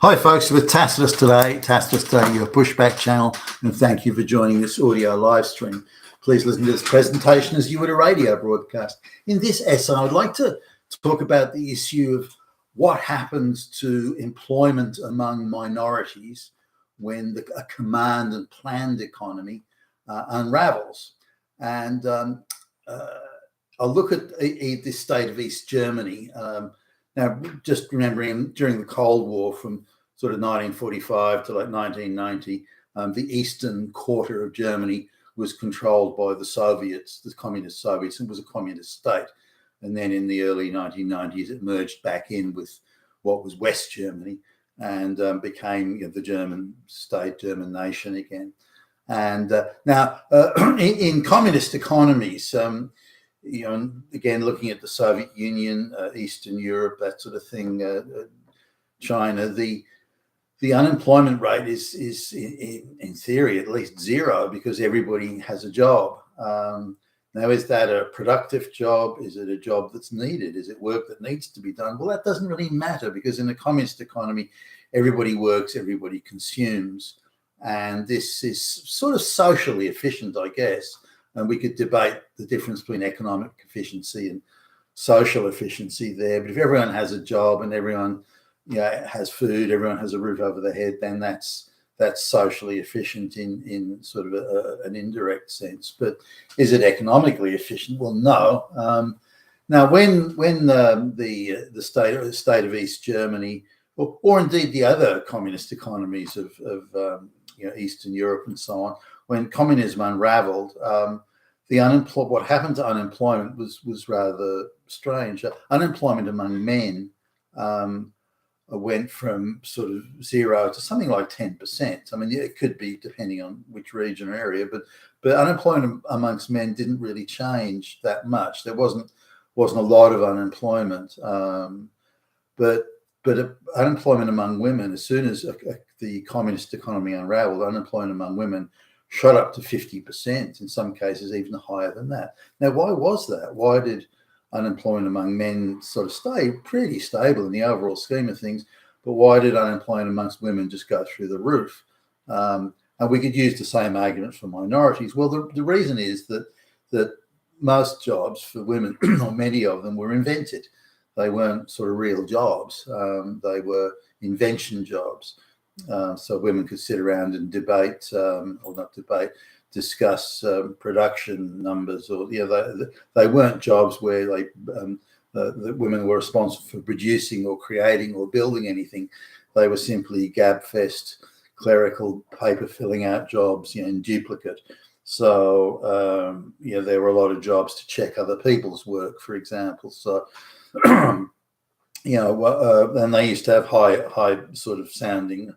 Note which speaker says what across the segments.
Speaker 1: Hi folks, with Tacitus Today, your pushback channel, and thank you for joining this audio live stream. Please listen to this presentation as you would a radio broadcast. In this essay, I would like to talk about the issue of what happens to employment among minorities when a command and planned economy unravels. And I'll look at the state of East Germany. Now, just remembering during the Cold War from sort of 1945 to like 1990, the eastern quarter of Germany was controlled by the Soviets, the communist Soviets, and was a communist state. And then in the early 1990s, it merged back in with what was West Germany and became the German state, German nation again. And now in communist economies, and again, looking at the Soviet Union, Eastern Europe, that sort of thing, China, the unemployment rate is in theory at least zero because everybody has a job. Now, is that a productive job? Is it a job that's needed? Is it work that needs to be done? Well, that doesn't really matter because in a communist economy, everybody works, everybody consumes. And this is sort of socially efficient, I guess. And we could debate the difference between economic efficiency and social efficiency there. But if everyone has a job and everyone has food, everyone has a roof over their head, then that's socially efficient in sort of an indirect sense. But is it economically efficient? Well, no. Now, when the state of East Germany, or indeed the other communist economies of Eastern Europe and so on, when communism unraveled, what happened to unemployment was rather strange. Unemployment among men went from sort of zero to something like 10%. I mean, it could be depending on which region or area, but unemployment amongst men didn't really change that much. There wasn't a lot of unemployment, but unemployment among women, as soon as the communist economy unraveled, unemployment among women shot up to 50%, in some cases even higher than that. Now, why was that? Why did unemployment among men sort of stay pretty stable in the overall scheme of things, but why did unemployment amongst women just go through the roof? And we could use the same argument for minorities. Well, the reason is that most jobs for women, or many of them, were invented. They weren't sort of real jobs. They were invention jobs. So women could sit around and discuss production numbers, or they weren't jobs where the women were responsible for producing or creating or building anything. They were simply gabfest, clerical, paper filling out jobs, in duplicate. So there were a lot of jobs to check other people's work, for example. So and they used to have high sort of sounding,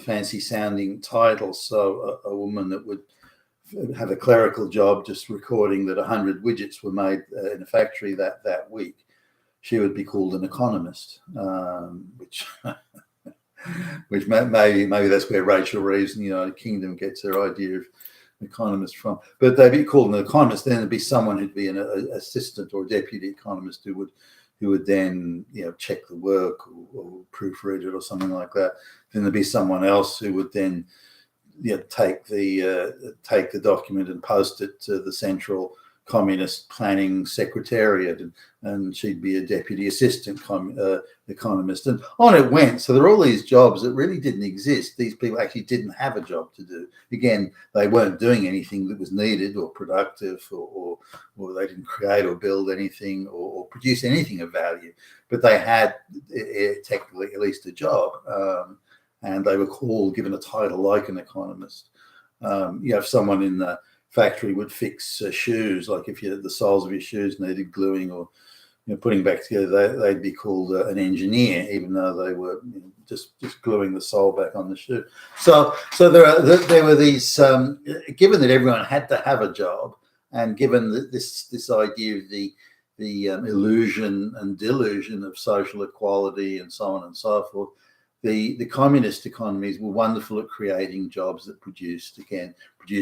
Speaker 1: fancy sounding titles. So a woman that would have a clerical job just recording that 100 widgets were made in a factory that week, she would be called an economist, which which maybe that's where Rachel Reeves and Kingdom gets her idea of economist from. But they'd be called an economist. Then there'd be someone who'd be an assistant or deputy economist who would then check the work or proofread it or something like that. Then there'd be someone else who would then take the document and post it to the central communist planning secretariat, and she'd be a deputy assistant economist, and on it went. So there are all these jobs that really didn't exist. These people actually didn't have a job to do. Again, they weren't doing anything that was needed or productive, or they didn't create or build anything or produce anything of value, but they had technically at least a job, and they were given a title like an economist. If someone in the factory would fix shoes, like if the soles of your shoes needed gluing or putting back together, they'd be called an engineer, even though they were just gluing the sole back on the shoe. So there were these. Given that everyone had to have a job, and given that this idea of the illusion and delusion of social equality and so on and so forth, the communist economies were wonderful at creating jobs that produced,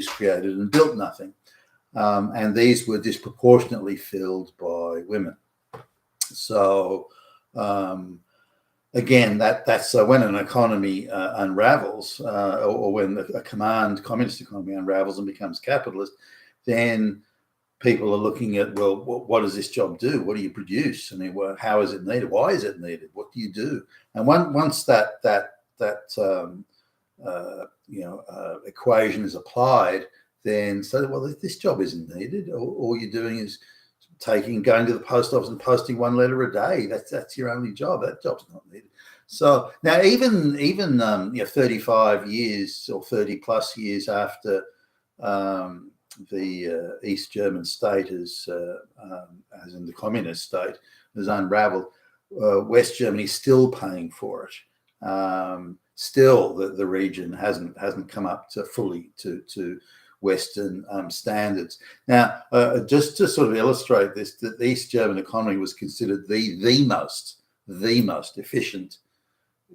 Speaker 1: created, and built nothing. And these were disproportionately filled by women. So again, that's so when an economy unravels, or when a communist economy unravels and becomes capitalist, then people are looking at, well, what does this job do? What do you produce? I mean, well, how is it needed? Why is it needed? What do you do? And once that equation is applied, then so, well, this job isn't needed. All you're doing is going to the post office and posting one letter a day. That's your only job. That job's not needed. So now, even 35 years or 30 plus years after the East German state as in the communist state, has unraveled, West Germany is still paying for it. Still, the region hasn't come up to fully to Western standards. Now, just to sort of illustrate this, that the East German economy was considered the most efficient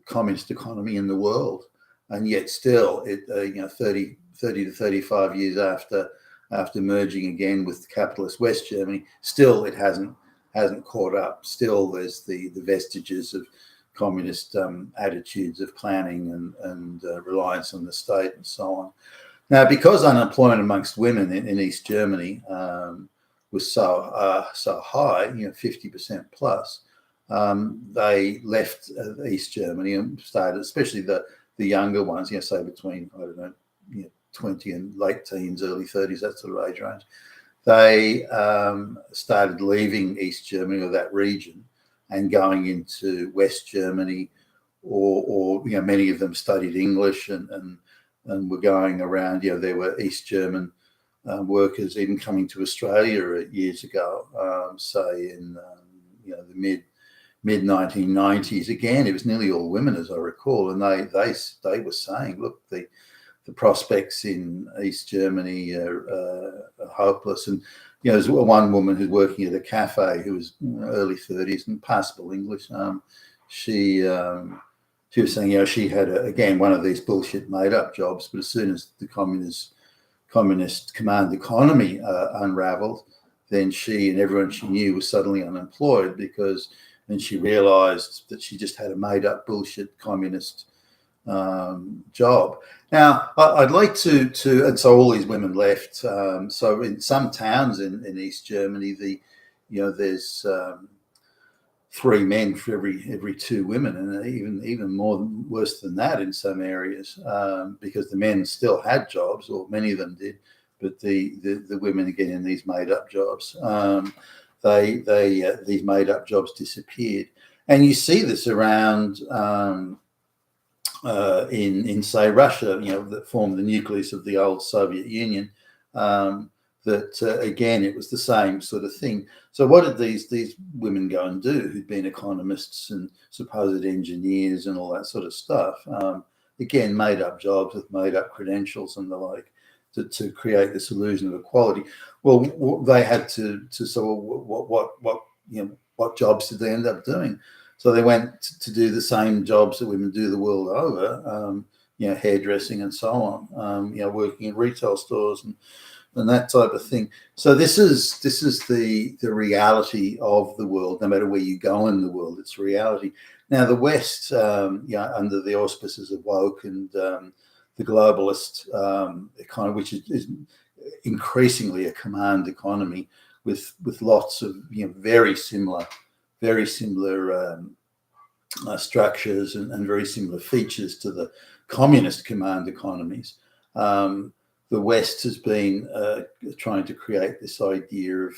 Speaker 1: communist economy in the world, and yet still, it 30 to 35 years after merging again with capitalist West Germany, still it hasn't caught up. Still, there's the vestiges of communist attitudes of planning and reliance on the state and so on. Now, because unemployment amongst women in East Germany was so high, 50% plus, they left East Germany and started, especially the younger ones, say between 20 and late teens, early 30s, that sort of age range. They started leaving East Germany or that region and going into West Germany, or many of them studied English and were going around. There were East German workers even coming to Australia years ago, say in the mid 1990s. Again, it was nearly all women, as I recall, and they were saying, look, the prospects in East Germany are hopeless. And there's one woman who's working at a cafe who was early 30s and passable English. She was saying, she had again one of these bullshit made-up jobs, but as soon as the communist command economy unraveled, then she and everyone she knew was suddenly unemployed, because then she realised that she just had a made-up bullshit communist job. Now, I'd like to, and so all these women left. So in some towns in East Germany, there's 3 men for every 2 women, and even more worse than that in some areas, because the men still had jobs, or many of them did, but the women, again, in these made up jobs, these made up jobs disappeared. And you see this around in say Russia, that formed the nucleus of the old Soviet Union. That again, it was the same sort of thing. So what did these women go and do, who'd been economists and supposed engineers and all that sort of stuff? Again, made up jobs with made up credentials and the like, to create this illusion of equality. Well, they had to so what jobs did they end up doing? So they went to do the same jobs that women do the world over, hairdressing and so on, working in retail stores and that type of thing. So this is the reality of the world. No matter where you go in the world, it's reality. Now the West, under the auspices of woke and the globalist economy, which is increasingly a command economy with lots of very similar structures and very similar features to the communist command economies. The West has been trying to create this idea of,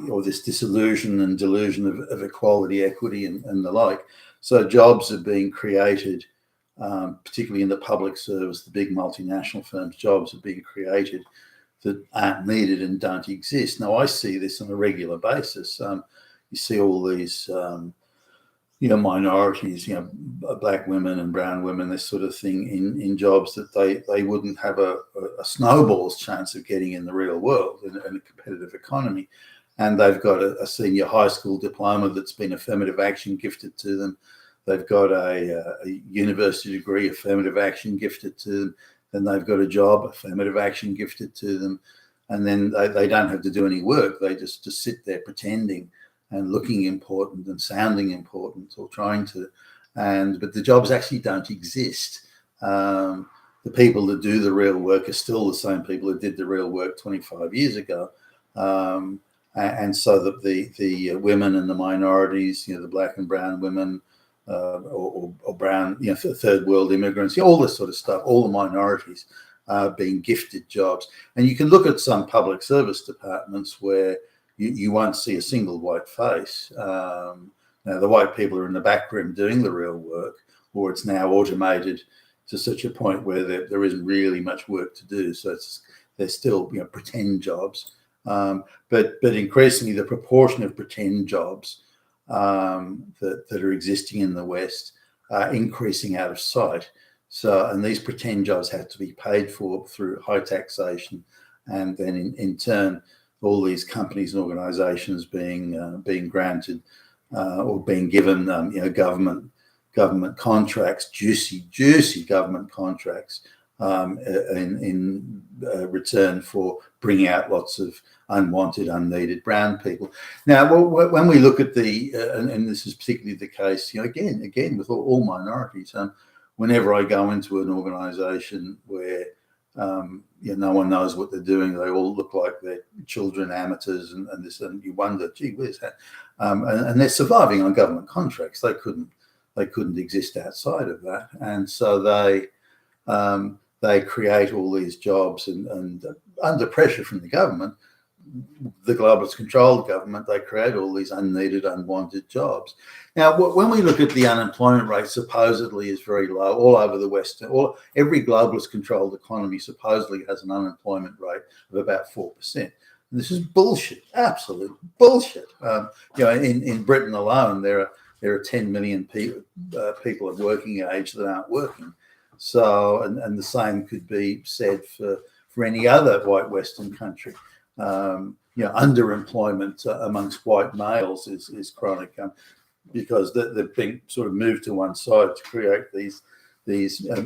Speaker 1: or this disillusion and delusion of equality, equity, and the like. So jobs are being created, particularly in the public service, the big multinational firms. Jobs are being created that aren't needed and don't exist. Now, I see this on a regular basis. You see all these, minorities, black women and brown women, this sort of thing, in jobs that they wouldn't have a snowball's chance of getting in the real world in a competitive economy. And they've got a senior high school diploma that's been affirmative action gifted to them. They've got a university degree, affirmative action gifted to them. Then they've got a job, affirmative action gifted to them. And then they don't have to do any work. They just sit there pretending and looking important and sounding important, or trying to, but the jobs actually don't exist. The people that do the real work are still the same people who did the real work 25 years ago. And so that the women and the minorities, the black and brown women, or brown, third world immigrants, all this sort of stuff, all the minorities being gifted jobs. And you can look at some public service departments where you won't see a single white face. Now, the white people are in the back room doing the real work, or it's now automated to such a point where there isn't really much work to do. So they're still pretend jobs. But increasingly, the proportion of pretend jobs that are existing in the West are increasing out of sight. So, and these pretend jobs have to be paid for through high taxation, and then in turn, all these companies and organisations being granted or being given government contracts, juicy government contracts in return for bringing out lots of unwanted, unneeded brown people. Now, when we look at and this is particularly the case, again with all minorities, whenever I go into an organisation where no one knows what they're doing, they all look like they're children, amateurs, and this, and you wonder, gee, where's that? And they're surviving on government contracts. They couldn't exist outside of that, and so they create all these jobs, and under pressure from the government, the globalist controlled government, they create all these unneeded, unwanted jobs. Now, when we look at the unemployment rate, supposedly is very low all over the West. Every globalist controlled economy supposedly has an unemployment rate of about 4%. And this is bullshit, absolute bullshit. In Britain alone, there are 10 million people of working age that aren't working. So, and the same could be said for any other white Western country. Underemployment amongst white males is chronic because they've been sort of moved to one side to create these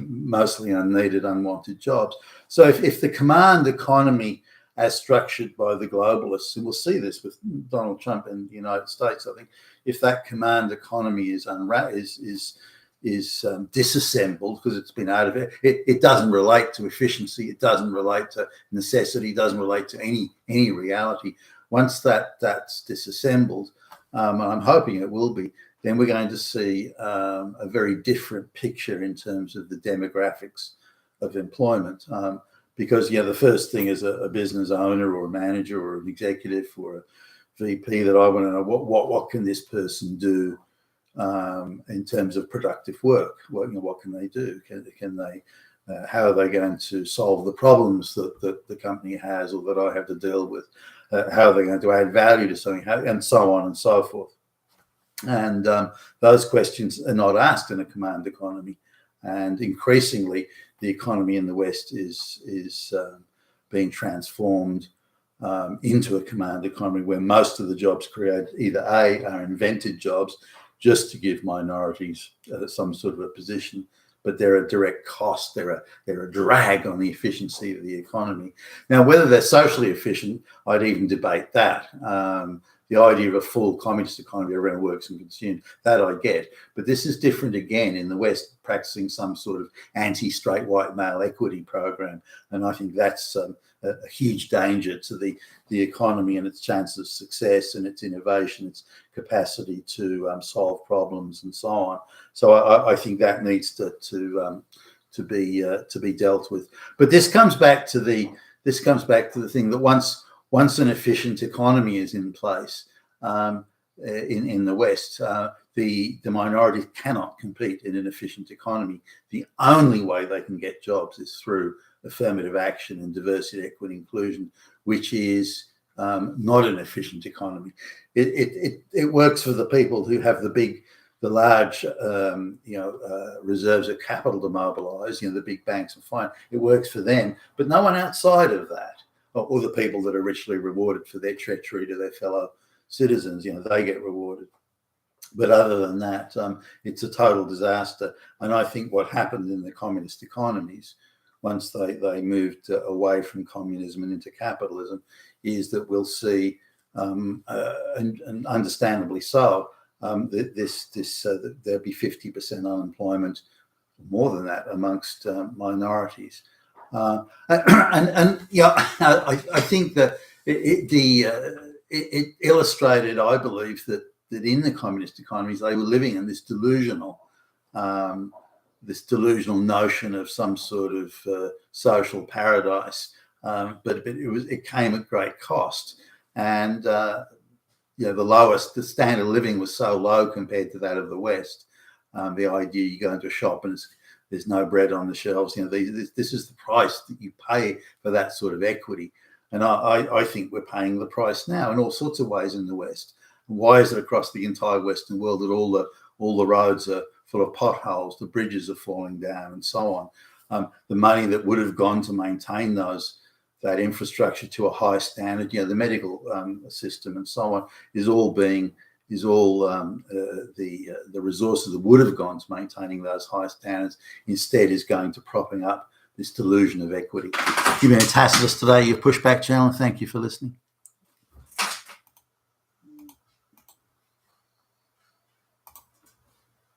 Speaker 1: mostly unneeded, unwanted jobs. So if the command economy as structured by the globalists, and we'll see this with Donald Trump in the United States, I think if that command economy is disassembled because it's been out of it doesn't relate to efficiency, it doesn't relate to necessity, doesn't relate to any reality. Once that's disassembled, and I'm hoping it will be, then we're going to see a very different picture in terms of the demographics of employment. Because the first thing as a business owner or a manager or an executive or a VP that I want to know what can this person do in terms of productive work. What can they do? Can they? How are they going to solve the problems that the company has or that I have to deal with? How are they going to add value to something? And so on and so forth. And those questions are not asked in a command economy. And increasingly, the economy in the West is being transformed into a command economy where most of the jobs created either are invented jobs just to give minorities some sort of a position, but they're a direct cost. They're a drag on the efficiency of the economy. Now, whether they're socially efficient, I'd even debate that. The idea of a full communist economy around works and consumed, that I get. But this is different again in the West, practicing some sort of anti-straight white male equity program. And I think that's a huge danger to the economy and its chances of success and its innovation, its capacity to solve problems and so on. So I think that needs to be dealt with. But this comes back to the thing that once an efficient economy is in place in the West, the minority cannot compete in an efficient economy. The only way they can get jobs is through affirmative action and diversity, equity, inclusion, which is not an efficient economy. It works for the people who have the large reserves of capital to mobilize, the big banks are fine. It works for them, but no one outside of that, or the people that are richly rewarded for their treachery to their fellow citizens, they get rewarded. But other than that, it's a total disaster. And I think what happened in the communist economies, once they moved away from communism and into capitalism, is that we'll see, and understandably so, that there'll be 50% unemployment, more than that, amongst minorities. I think that it illustrated, I believe, that in the communist economies they were living in this delusional notion of some sort of social paradise, but it came at great cost, and the standard of living was so low compared to that of the West. The idea you go into a shop and there's no bread on the shelves. This is the price that you pay for that sort of equity. And I think we're paying the price now in all sorts of ways in the West. Why is it across the entire Western world that all the roads are full of potholes, the bridges are falling down, and so on? The money that would have gone to maintain that infrastructure to a high standard, the medical system and so on, the resources that would have gone to maintaining those high standards instead is going to propping up this delusion of equity. You've been a Tacitus today, your Pushback channel. Thank you for listening.